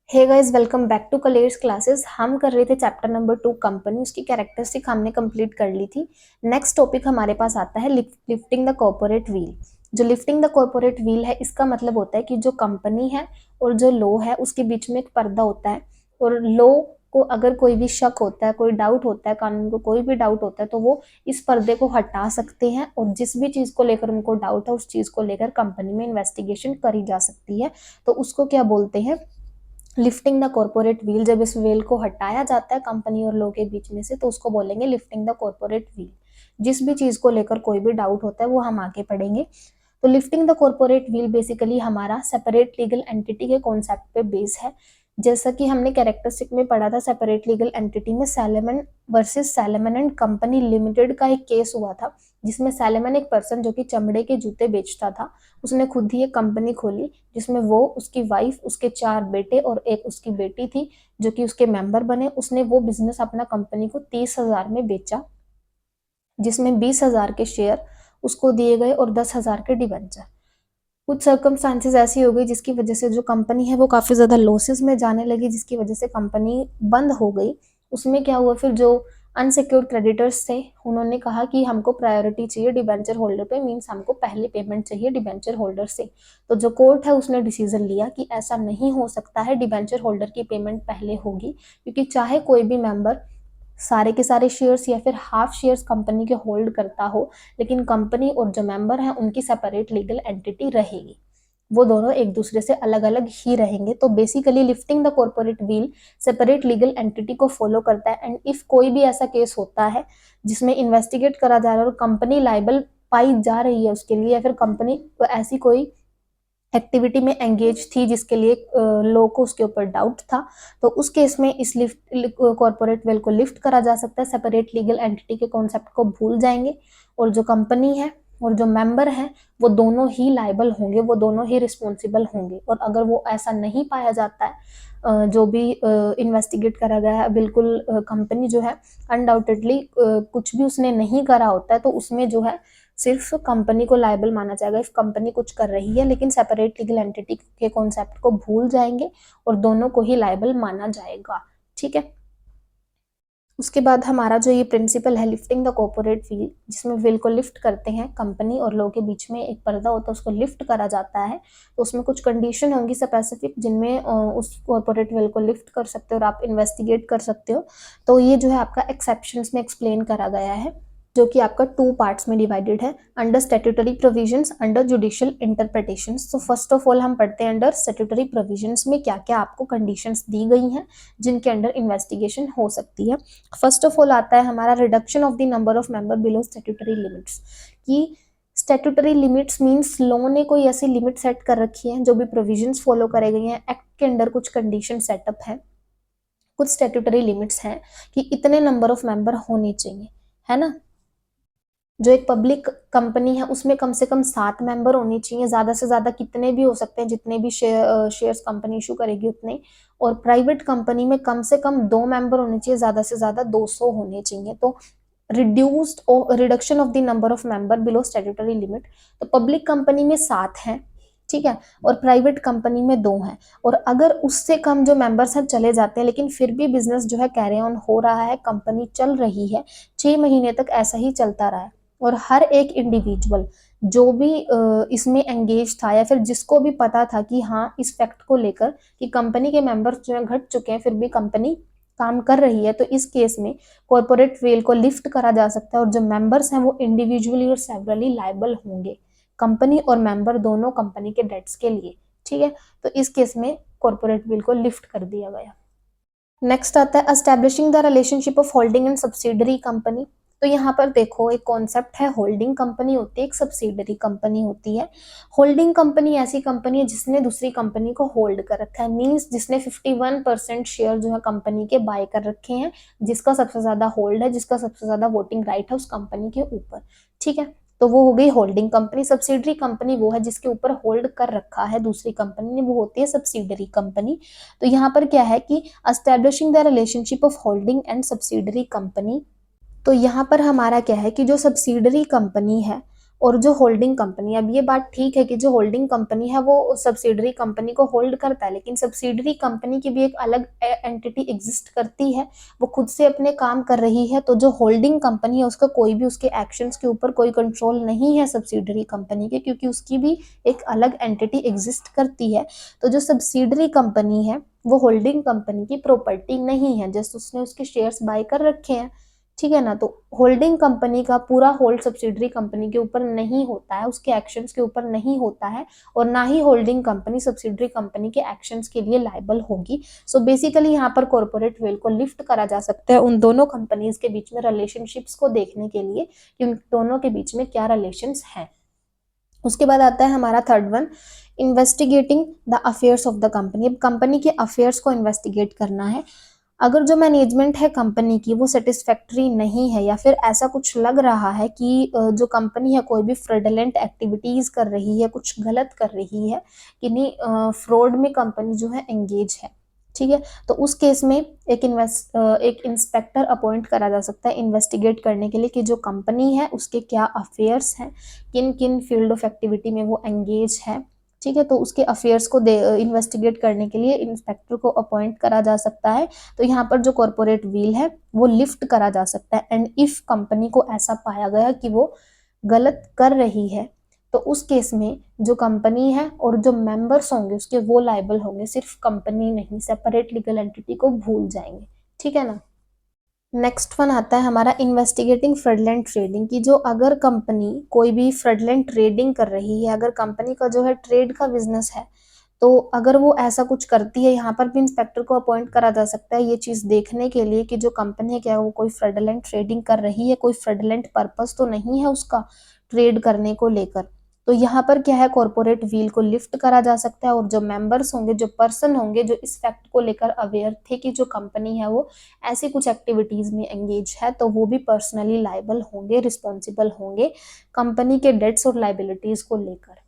Hey guys, welcome back to Kaler's classes. हम कर रहे थे चैप्टर नंबर 2 कंपनी। उसकी कैरेक्टरिस्टिक हमने कंप्लीट कर ली थी। नेक्स्ट टॉपिक हमारे पास आता है लिफ्टिंग द कॉर्पोरेट व्हील। जो लिफ्टिंग द कॉर्पोरेट व्हील है, इसका मतलब होता है कि जो कंपनी है और जो लॉ है उसके बीच में एक पर्दा होता है। और लॉ को अगर कोई भी शक होता है, कोई डाउट होता है, कानून को कोई भी डाउट होता है, तो वो इस पर्दे को हटा सकते हैं और जिस भी चीज को लेकर उनको डाउट है उस चीज को लेकर कंपनी में इन्वेस्टिगेशन करी जा सकती है। तो उसको क्या बोलते हैं? Lifting the corporate wheel. जब इस व्हील को हटाया जाता है कंपनी और लोगों के बीच में से, तो उसको बोलेंगे लिफ्टिंग द कॉर्पोरेट व्हील। जिस भी चीज को लेकर कोई भी डाउट होता है वो हम आगे पढ़ेंगे। तो lifting the corporate wheel basically हमारा सेपरेट लीगल एंटिटी के कॉन्सेप्ट पे बेस है। जैसा कि हमने कैरेक्टरिस्टिक में पढ़ा था, सेपरेट लीगल एंटिटी में सैलेमन वर्सेस सैलेमन एंड कंपनी लिमिटेड का एक केस हुआ था, जिसमें सैलेमन एक पर्सन जो कि चमड़े के जूते बेचता था, उसने खुद ही एक कंपनी खोली जिसमें वो, उसकी वाइफ, उसके 4 बेटे और एक उसकी बेटी थी जो कि उसके मेंबर बने। उसने वो बिजनेस अपना कंपनी को 30,000 में बेचा, जिसमें 20,000 के शेयर उसको दिए गए और 10,000 के डिबेंचर। कुछ सर्कमस्टांसेस ऐसी हो गई जिसकी वजह से जो कंपनी है वो काफी ज्यादा लॉसेस में जाने लगी, जिसकी वजह से कंपनी बंद हो गई। उसमें क्या हुआ, फिर जो अनसिक्योर्ड क्रेडिटर्स थे उन्होंने कहा कि हमको प्रायोरिटी चाहिए डिबेंचर होल्डर पे, मींस हमको पहले पेमेंट चाहिए डिबेंचर होल्डर से। तो जो कोर्ट है उसने डिसीजन लिया कि ऐसा नहीं हो सकता है, डिबेंचर होल्डर की पेमेंट पहले होगी, क्योंकि चाहे कोई भी मेंबर सारे के सारे शेयर्स या फिर हाफ शेयर्स कंपनी के होल्ड करता हो, लेकिन कंपनी और जो मेंबर हैं उनकी सेपरेट लीगल एंटिटी रहेगी, वो दोनों एक दूसरे से अलग अलग ही रहेंगे। तो basically lifting the corporate wheel separate legal entity को फॉलो करता है। एंड इफ कोई भी ऐसा केस होता है जिसमें इन्वेस्टिगेट करा जा रहा है और कंपनी लाइबल पाई जा रही है उसके लिए, या फिर कंपनी ऐसी कोई एक्टिविटी में एंगेज थी जिसके लिए लोगों को उसके ऊपर डाउट था, तो उस केस में इस लिफ्ट कॉर्पोरेट वेल को लिफ्ट करा जा सकता है। सेपरेट लीगल एंटिटी के कॉन्सेप्ट को भूल जाएंगे और जो कंपनी है और जो मेंबर है वो दोनों ही लाइबल होंगे, वो दोनों ही रिस्पॉन्सिबल होंगे। और अगर वो ऐसा नहीं पाया जाता है, जो भी इन्वेस्टिगेट करा गया है, बिल्कुल कंपनी जो है अनडाउटेडली कुछ भी उसने नहीं करा होता है, तो उसमें जो है सिर्फ कंपनी को लायबल माना जाएगा इफ कंपनी कुछ कर रही है, लेकिन सेपरेट लीगल एंटिटी के कॉन्सेप्ट को भूल जाएंगे और दोनों को ही लायबल माना जाएगा। ठीक है। उसके बाद हमारा जो ये प्रिंसिपल है लिफ्टिंग द कॉर्पोरेट व्हील, जिसमें व्हील को लिफ्ट करते हैं, कंपनी और लोगों के बीच में एक पर्दा होता है उसको लिफ्ट करा जाता है। तो उसमें कुछ कंडीशन होंगी स्पेसिफिक जिनमें उस कॉर्पोरेट व्हील को लिफ्ट कर सकते हो और आप इन्वेस्टिगेट कर सकते हो। तो ये जो है आपका एक्सेप्शंस में एक्सप्लेन करा गया है, जो कि आपका 2 पार्ट्स में डिवाइडेड है, under statutory provisions, under judicial interpretations. तो फर्स्ट ऑफ ऑल हम पढ़ते हैं अंडर स्टैट्यूटरी प्रोविजंस में क्या क्या आपको कंडीशंस दी गई हैं जिनके अंडर इन्वेस्टिगेशन हो सकती है। फर्स्ट ऑफ ऑल आता है हमारा reduction of the number of member below statutory limits. कि स्टैट्यूटरी लिमिट्स मींस लॉ ने कोई ऐसी लिमिट सेट कर रखी है, जो भी प्रोविजंस फॉलो करे गए हैं एक्ट के अंडर, कुछ कंडीशन सेटअप है, कुछ स्टैट्यूटरी लिमिट्स हैं कि इतने नंबर ऑफ मेंबर होने चाहिए, है ना। जो एक पब्लिक कंपनी है उसमें कम से कम 7 मेंबर होने चाहिए, ज्यादा से ज्यादा कितने भी हो सकते हैं, जितने भी शेयर्स कंपनी इशू करेगी उतने। और प्राइवेट कंपनी में कम से कम 2 मेंबर होने चाहिए, ज्यादा से ज्यादा 200 होने चाहिए। तो reduction of the number of member below statutory limit. तो पब्लिक कंपनी में 7 हैं, ठीक है, और प्राइवेट कंपनी में 2 हैं। और अगर उससे कम जो मेंबर्स हैं चले जाते हैं, लेकिन फिर भी बिजनेस जो है कैरी ऑन हो रहा है, कंपनी चल रही है, 6 महीने तक ऐसा ही चलता रहा है, और हर एक इंडिविजुअल जो भी इसमें एंगेज था या फिर जिसको भी पता था कि हाँ इस फैक्ट को लेकर कि कंपनी के मेंबर्स जो है घट चुके हैं फिर भी कंपनी काम कर रही है, तो इस केस में कॉर्पोरेट वेल को लिफ्ट करा जा सकता है और जो मेंबर्स हैं वो इंडिविजुअली और सेवरली लायबल होंगे, कंपनी और मेंबर दोनों कंपनी के डेट्स के लिए। ठीक है, तो इस केस में कॉर्पोरेट वेल को लिफ्ट कर दिया गया। नेक्स्ट आता है establishing the relationship of holding and subsidiary company. तो यहाँ पर देखो एक कॉन्सेप्ट है, होल्डिंग कंपनी होती है, एक सब्सिडरी कंपनी होती है। होल्डिंग कंपनी ऐसी कंपनी है जिसने दूसरी कंपनी को होल्ड कर रखा है, मींस जिसने 51% शेयर जो है कंपनी के बाय कर रखे हैं, जिसका सबसे ज्यादा होल्ड है, जिसका सबसे ज्यादा वोटिंग राइट है उस कंपनी के ऊपर। ठीक है, तो वो हो गई होल्डिंग कंपनी। सब्सिडरी कंपनी वो है जिसके ऊपर होल्ड कर रखा है दूसरी कंपनी ने, वो होती है सब्सिडरी कंपनी। तो यहाँ पर क्या है कि establishing the relationship of holding and subsidiary company. तो यहाँ पर हमारा क्या है कि जो सब्सिडरी कंपनी है और जो होल्डिंग कंपनी, अब ये बात ठीक है कि जो होल्डिंग कंपनी है वो सब्सिडरी कंपनी को होल्ड करता है, लेकिन सब्सिडरी कंपनी की भी एक अलग एंटिटी एग्जिस्ट करती है, वो खुद से अपने काम कर रही है। तो जो होल्डिंग कंपनी है उसका कोई भी उसके एक्शंस के ऊपर कोई कंट्रोल नहीं है सब्सिडरी कंपनी के, क्योंकि उसकी भी एक अलग एंटिटी एग्जिस्ट करती है। तो जो सब्सिडरी कंपनी है वो होल्डिंग कंपनी की प्रॉपर्टी नहीं है, जस्ट उसने उसके शेयर्स बाय कर रखे हैं, ठीक है ना। तो होल्डिंग कंपनी का पूरा होल्ड सब्सिडरी कंपनी के ऊपर नहीं होता है, उसके एक्शंस के ऊपर नहीं होता है, और ना ही होल्डिंग कंपनी सब्सिडरी कंपनी के एक्शंस के लिए लायबल होगी। सो बेसिकली यहाँ पर कॉर्पोरेट वेल को लिफ्ट करा जा सकता है उन दोनों कंपनीज के बीच में रिलेशनशिप्स को देखने के लिए कि उन दोनों के बीच में क्या रिलेशंस हैं। उसके बाद आता है हमारा third one, investigating the affairs of the company. अब कंपनी के अफेयर्स को इन्वेस्टिगेट करना है। अगर जो मैनेजमेंट है कंपनी की वो सेटिस्फैक्टरी नहीं है, या फिर ऐसा कुछ लग रहा है कि जो कंपनी है कोई भी फ्रॉडलेंट एक्टिविटीज कर रही है, कुछ गलत कर रही है, कि नहीं फ्रॉड में कंपनी जो है एंगेज है, ठीक है, तो उस केस में एक इंस्पेक्टर अपॉइंट करा जा सकता है इन्वेस्टिगेट करने के लिए कि जो कंपनी है उसके क्या अफेयर्स हैं, किन किन फील्ड ऑफ एक्टिविटी में वो एंगेज है, ठीक है। तो उसके अफेयर्स को इन्वेस्टिगेट करने के लिए इंस्पेक्टर को अपॉइंट करा जा सकता है। तो यहाँ पर जो कॉर्पोरेट व्हील है वो लिफ्ट करा जा सकता है। एंड इफ कंपनी को ऐसा पाया गया कि वो गलत कर रही है, तो उस केस में जो कंपनी है और जो मेंबर्स होंगे उसके वो लायबल होंगे, सिर्फ कंपनी नहीं, सेपरेट लीगल एंटिटी को भूल जाएंगे, ठीक है ना। नेक्स्ट वन आता है हमारा इन्वेस्टिगेटिंग फ्रॉडलेंट ट्रेडिंग की, जो अगर कंपनी कोई भी फ्रॉडलेंट ट्रेडिंग कर रही है, अगर कंपनी का जो है ट्रेड का बिजनेस है, तो अगर वो ऐसा कुछ करती है, यहाँ पर भी इंस्पेक्टर को अपॉइंट करा जा सकता है ये चीज देखने के लिए कि जो कंपनी है क्या वो कोई फ्रॉडलेंट ट्रेडिंग कर रही है, कोई फ्रॉडलेंट पर्पस तो नहीं है उसका ट्रेड करने को लेकर। तो यहाँ पर क्या है, कॉर्पोरेट व्हील को लिफ्ट करा जा सकता है, और जो मेंबर्स होंगे, जो पर्सन होंगे जो इस फैक्ट को लेकर अवेयर थे कि जो कंपनी है वो ऐसी कुछ एक्टिविटीज में एंगेज है, तो वो भी पर्सनली लायबल होंगे, रिस्पॉन्सिबल होंगे कंपनी के डेट्स और लाइबिलिटीज को लेकर।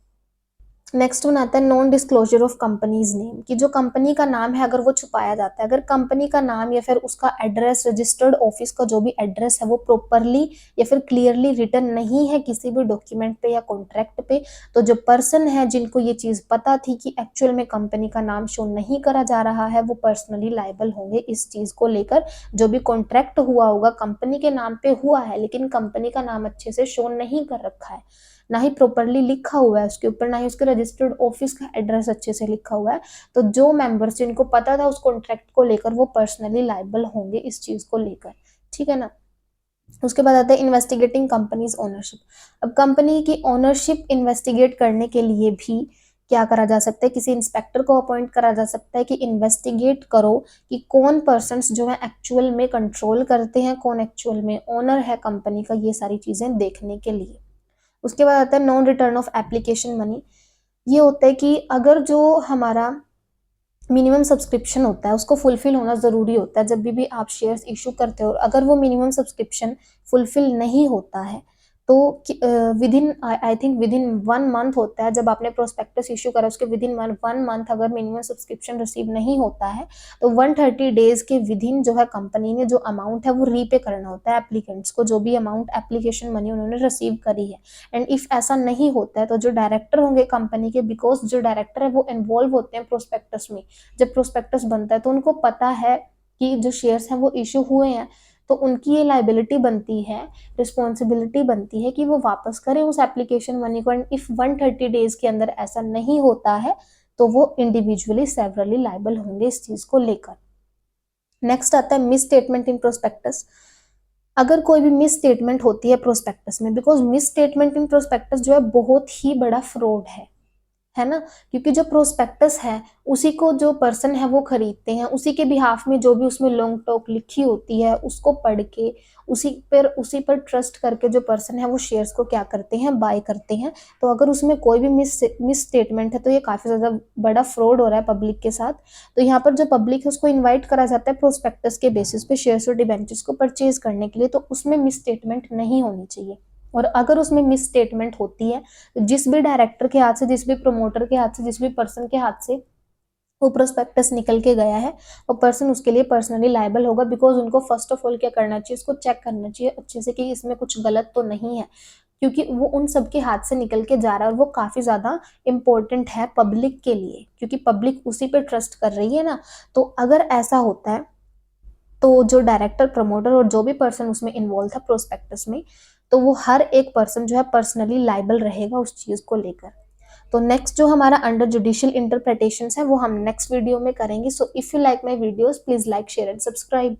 नेक्स्ट वन आता है non disclosure of companies name, कि जो कंपनी का नाम है अगर वो छुपाया जाता है, अगर कंपनी का नाम या फिर उसका एड्रेस, रजिस्टर्ड ऑफिस का जो भी एड्रेस है वो प्रॉपरली या फिर क्लियरली रिटन नहीं है किसी भी डॉक्यूमेंट पे या कॉन्ट्रैक्ट पे, तो जो पर्सन है जिनको ये चीज पता थी कि एक्चुअल में कंपनी का नाम शो नहीं करा जा रहा है, वो पर्सनली लायबल होंगे इस चीज को लेकर। जो भी कॉन्ट्रैक्ट हुआ होगा कंपनी के नाम पे हुआ है, लेकिन कंपनी का नाम अच्छे से शो नहीं कर रखा है, ना ही प्रॉपरली लिखा हुआ है उसके ऊपर, ना ही उसके रजिस्टर्ड ऑफिस का एड्रेस अच्छे से लिखा हुआ है, तो जो मेंबर्स जिनको पता था उस कॉन्ट्रैक्ट को लेकर वो पर्सनली लायबल होंगे इस चीज को लेकर, ठीक है ना। उसके बाद आता है इन्वेस्टिगेटिंग कंपनीज ओनरशिप। अब कंपनी की ओनरशिप इन्वेस्टिगेट करने के लिए भी क्या करा जा सकता है, किसी इंस्पेक्टर को अपॉइंट करा जा सकता है कि इन्वेस्टिगेट करो कि कौन पर्सन्स जो है एक्चुअल में कंट्रोल करते हैं, कौन एक्चुअल में ओनर है कंपनी का, ये सारी चीजें देखने के लिए। उसके बाद आता है non return of application money. ये होता है कि अगर जो हमारा मिनिमम सब्सक्रिप्शन होता है उसको फुलफिल होना ज़रूरी होता है, जब भी आप शेयर्स इशू करते हो, अगर वो मिनिमम सब्सक्रिप्शन फुलफिल नहीं होता है तो with in I think with in 1 month होता है, जब आपने प्रोस्पेक्टस इशू करा उसके विद इन 1 मंथ अगर मिनिमम सब्सक्रिप्शन रिसीव नहीं होता है तो 130 डेज के विद इन जो है कंपनी ने जो अमाउंट है वो रीपे करना होता है एप्लीकेंट्स को, जो भी अमाउंट एप्लीकेशन मनी उन्होंने रिसीव करी है। एंड इफ ऐसा नहीं होता है तो जो डायरेक्टर होंगे कंपनी के, बिकॉज जो डायरेक्टर है वो इन्वॉल्व होते हैं प्रोस्पेक्टस में, जब प्रोस्पेक्टस बनता है तो उनको पता है कि जो शेयर्स हैं वो इशू हुए हैं, तो उनकी ये लाइबिलिटी बनती है, रिस्पॉन्सिबिलिटी बनती है कि वो वापस करें उस एप्लीकेशन मनी को। एंड इफ 130 डेज के अंदर ऐसा नहीं होता है तो वो इंडिविजुअली सेवरली लाइबल होंगे इस चीज को लेकर। नेक्स्ट आता है मिस स्टेटमेंट इन प्रोस्पेक्टस। अगर कोई भी मिस स्टेटमेंट होती है प्रोस्पेक्टस में, because miss statement in prospectus जो है बहुत ही बड़ा फ्रॉड है ना, क्योंकि जो प्रोस्पेक्टस है उसी को जो पर्सन है वो खरीदते हैं, उसी के बिहाफ में जो भी उसमें लॉन्ग टॉक लिखी होती है उसको पढ़ के उसी पर ट्रस्ट करके जो पर्सन है वो शेयर्स को क्या करते हैं, बाय करते हैं। तो अगर उसमें कोई भी मिस स्टेटमेंट है तो ये काफी ज्यादा बड़ा फ्रॉड हो रहा है पब्लिक के साथ। तो यहाँ पर जो पब्लिक है उसको इन्वाइट करा जाता है प्रोस्पेक्टस के बेसिस पे शेयर्स और डिबेंचर्स को परचेज करने के लिए, तो उसमें मिस स्टेटमेंट नहीं होनी चाहिए। और अगर उसमें मिस स्टेटमेंट होती है तो जिस भी डायरेक्टर के हाथ से, जिस भी प्रमोटर के हाथ से, जिस भी पर्सन के हाथ से वो प्रोस्पेक्टस निकल के गया है वो पर्सन उसके लिए पर्सनली लायबल होगा, बिकॉज उनको फर्स्ट ऑफ ऑल क्या करना चाहिए, उसको चेक करना चाहिए अच्छे से कि इसमें कुछ गलत तो नहीं है। क्योंकि वो उन सबके हाथ से निकल के जा रहा है और वो काफ़ी ज़्यादा इम्पोर्टेंट है पब्लिक के लिए, क्योंकि पब्लिक उसी पे ट्रस्ट कर रही है ना। तो अगर ऐसा होता है तो जो डायरेक्टर, प्रमोटर और जो भी पर्सन उसमें इन्वॉल्व था प्रोस्पेक्टस में, तो वो हर एक पर्सन जो है पर्सनली लाइबल रहेगा उस चीज़ को लेकर। तो नेक्स्ट जो हमारा अंडर जुडिशियल इंटरप्रिटेशंस है वो हम नेक्स्ट वीडियो में करेंगे। So if you like my videos please like share and subscribe.